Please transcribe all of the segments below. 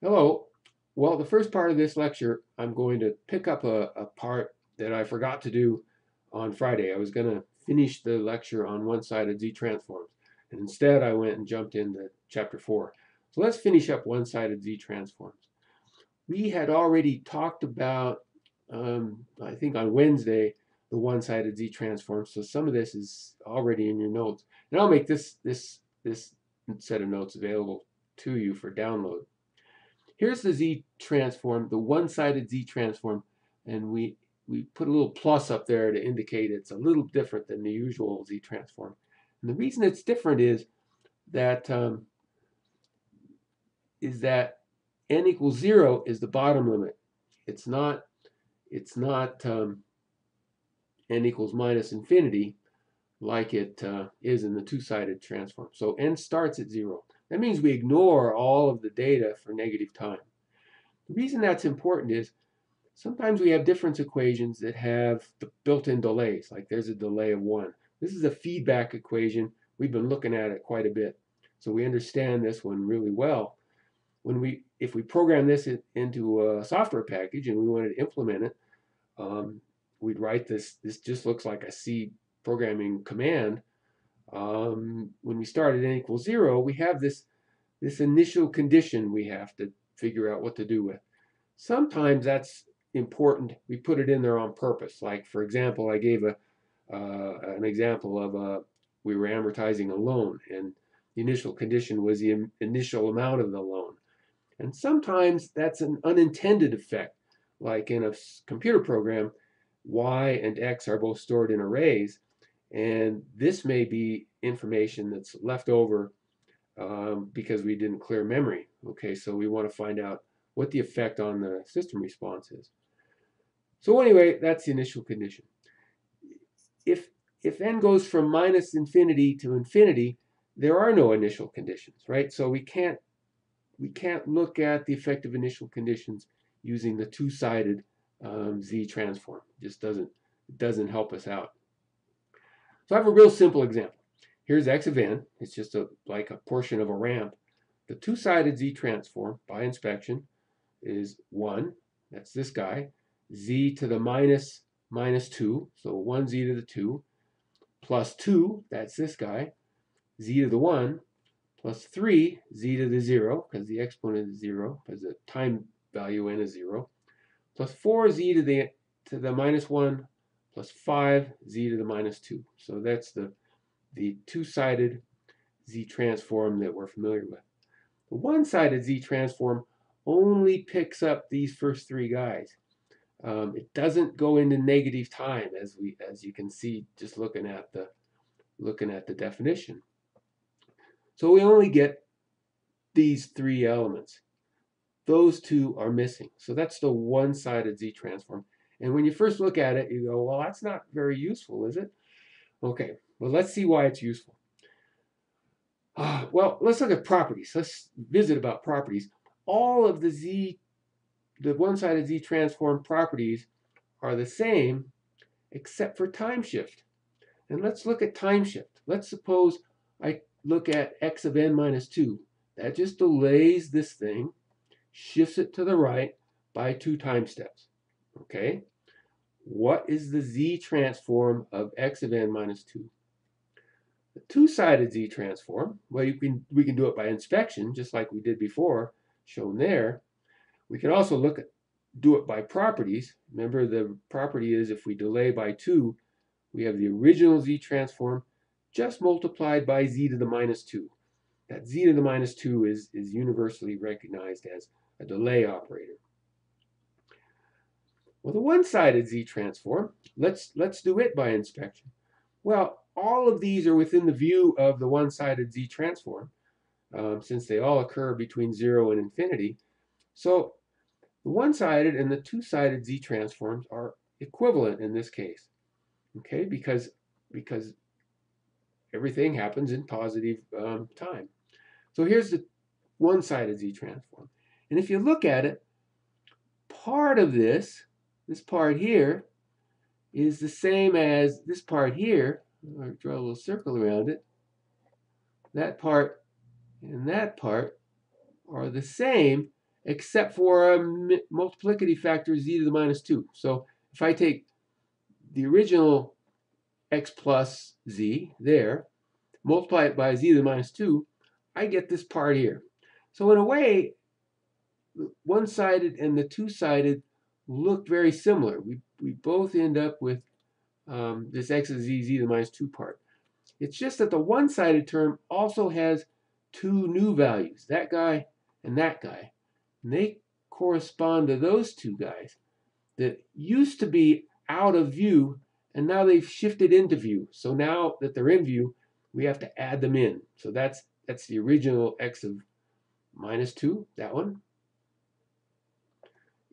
Hello. Well, the first part of this lecture, I'm going to pick up a part that I forgot to do on Friday. I was going to finish the lecture on one-sided Z-transforms, and instead I went and jumped into chapter 4. So let's finish up one-sided Z-transforms. We had already talked about, I think on Wednesday, the one-sided Z-transform, so some of this is already in your notes. And I'll make this set of notes available to you for download. Here's the Z transform, the one-sided Z transform, and we put a little plus up there to indicate it's a little different than the usual Z transform. And the reason it's different that that n equals 0 is the bottom limit. It's not n equals minus infinity like it is in the two-sided transform. So n starts at 0. That means we ignore all of the data for negative time. The reason that's important is sometimes we have difference equations that have the built-in delays, like there's a delay of 1. This is a feedback equation. We've been looking at it quite a bit, so we understand this one really well. If we program this into a software package and we wanted to implement it, we'd write this. This just looks like a C programming command. When we start at n equals 0, we have this initial condition we have to figure out what to do with. Sometimes that's important. We put it in there on purpose. Like, for example, I gave an example of we were amortizing a loan, and the initial condition was the initial amount of the loan. And sometimes that's an unintended effect. Like in a computer program, y and x are both stored in arrays, and this may be information that's left over because we didn't clear memory. Okay, so we want to find out what the effect on the system response is. So anyway, that's the initial condition. If n goes from minus infinity to infinity, there are no initial conditions, right? So we can't look at the effect of initial conditions using the two-sided Z transform. It just doesn't help us out. So I have a real simple example. Here's x of n. It's just like a portion of a ramp. The two-sided Z transform by inspection is 1, that's this guy, z to the minus 2, so 1z to the 2, plus 2, that's this guy, z to the 1, plus 3, z to the 0, because the exponent is 0, because the time value n is 0, plus 4z to the minus 1, plus 5, z to the minus 2. So that's the two-sided Z transform that we're familiar with. The one-sided Z transform only picks up these first three guys. It doesn't go into negative time, as you can see just looking at the definition. So we only get these three elements. Those two are missing. So that's the one-sided Z transform. And when you first look at it, you go, well, that's not very useful, is it? Okay, well, let's see why it's useful. Well, let's look at properties. Let's visit about properties. All of the one-sided Z transform properties are the same except for time shift. And let's look at time shift. Let's suppose I look at x of n minus 2. That just delays this thing, shifts it to the right by 2 time steps. Okay? What is the Z transform of x of n minus 2? The two-sided Z transform, well, we can do it by inspection, just like we did before, shown there. We can also do it by properties. Remember, the property is if we delay by 2, we have the original Z transform just multiplied by z to the minus 2. That z to the minus 2 is universally recognized as a delay operator. Well, the one-sided Z transform, let's do it by inspection. Well, all of these are within the view of the one-sided Z transform, since they all occur between 0 and infinity. So the one-sided and the two-sided Z transforms are equivalent in this case, okay, because everything happens in positive time. So here's the one-sided Z transform. And if you look at it, part of this part here, is the same as this part here. I'll draw a little circle around it. That part and that part are the same except for a multiplicative factor z to the minus 2. So if I take the original x plus z there, multiply it by z to the minus 2, I get this part here. So in a way, the one-sided and the two-sided look very similar. We both end up with this x of z to the minus 2 part. It's just that the one-sided term also has two new values, that guy and that guy. And they correspond to those two guys that used to be out of view, and now they've shifted into view. So now that they're in view, we have to add them in. So that's the original x of minus 2, that one.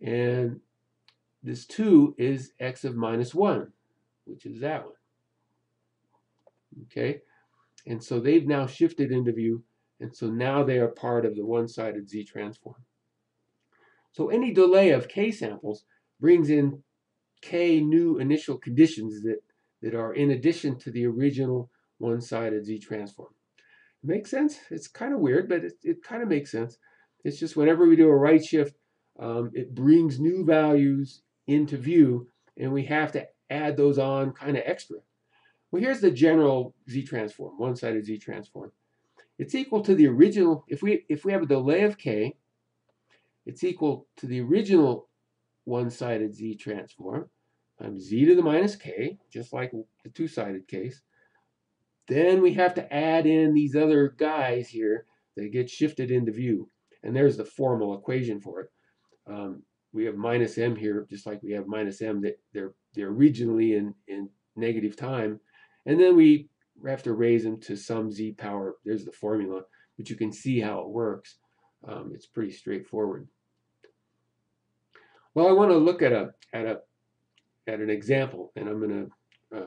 And this 2 is x of minus 1, which is that one. Okay? And so they've now shifted into view, and so now they are part of the one-sided z transform. So any delay of k samples brings in k new initial conditions that are in addition to the original one-sided z transform. Makes sense? It's kind of weird, but it kind of makes sense. It's just whenever we do a right shift, it brings new values into view, and we have to add those on kind of extra. Well, here's the general z transform, one-sided z transform. It's equal to the original, if we have a delay of k, it's equal to the original one-sided z transform times z to the minus k, just like the two-sided case. Then we have to add in these other guys here that get shifted into view. And there's the formal equation for it. We have minus m here, just like we have minus m, that they're originally in negative time. And then we have to raise them to some z power. There's the formula, but you can see how it works. It's pretty straightforward. Well, I want to look at an example, and I'm going to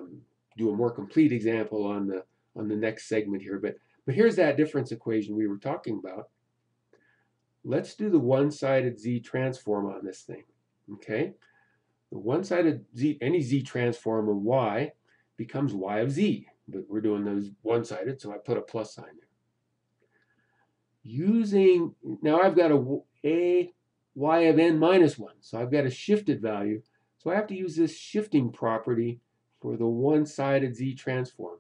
do a more complete example on the next segment here. But here's that difference equation we were talking about. Let's do the one-sided z transform on this thing. Okay, the one-sided z, any z transform of y becomes y of z, but we're doing those one-sided, so I put a plus sign there. Using, now I've got a y of n minus 1, so I've got a shifted value, so I have to use this shifting property for the one-sided z transform.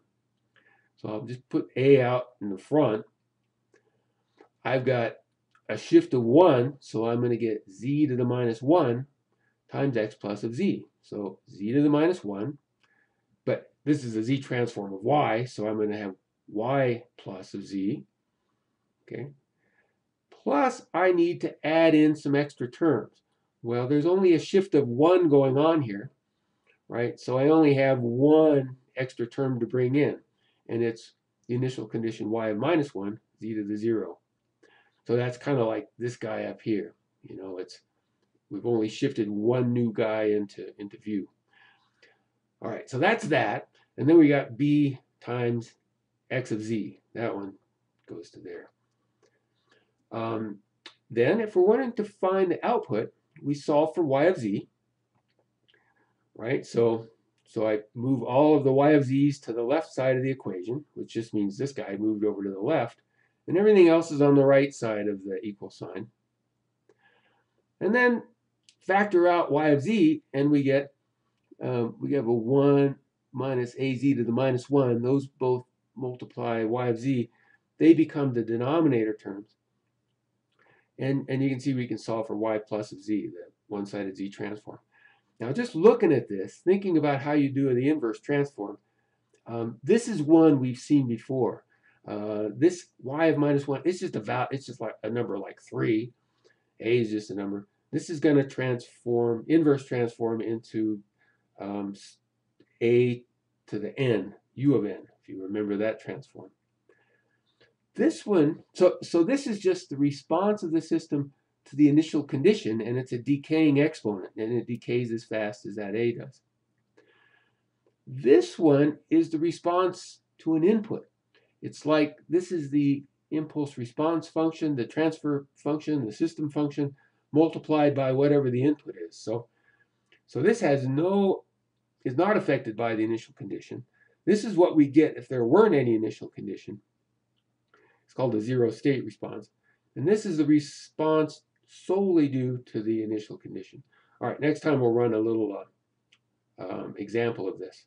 So I'll just put a out in the front. I've got a shift of 1, so I'm going to get z to the minus 1 times x plus of z. So z to the minus 1, but this is a z transform of y, so I'm going to have y plus of z. Okay. Plus, I need to add in some extra terms. Well, there's only a shift of 1 going on here, right? So I only have one extra term to bring in, and it's the initial condition y of minus 1, z to the 0. So that's kind of like this guy up here. You know, we've only shifted one new guy into view. All right, so that's that. And then we got b times x of z. That one goes to there. Then if we're wanting to find the output, we solve for y of z, right? So I move all of the y of z's to the left side of the equation, which just means this guy moved over to the left, and everything else is on the right side of the equal sign. And then factor out y of z, and we have a 1 minus az to the minus 1. Those both multiply y of z. They become the denominator terms. And you can see we can solve for y plus of z, the one-sided z transform. Now, just looking at this, thinking about how you do the inverse transform, this is one we've seen before. This y of minus 1, it's just like a number like 3. A is just a number. This is going to inverse transform into a to the n, u of n, if you remember that transform. This one, so this is just the response of the system to the initial condition, and it's a decaying exponent, and it decays as fast as that a does. This one is the response to an input. It's like this is the impulse response function, the transfer function, the system function, multiplied by whatever the input is. So this is not affected by the initial condition. This is what we get if there weren't any initial condition. It's called a zero state response. And this is the response solely due to the initial condition. All right, next time we'll run a little example of this.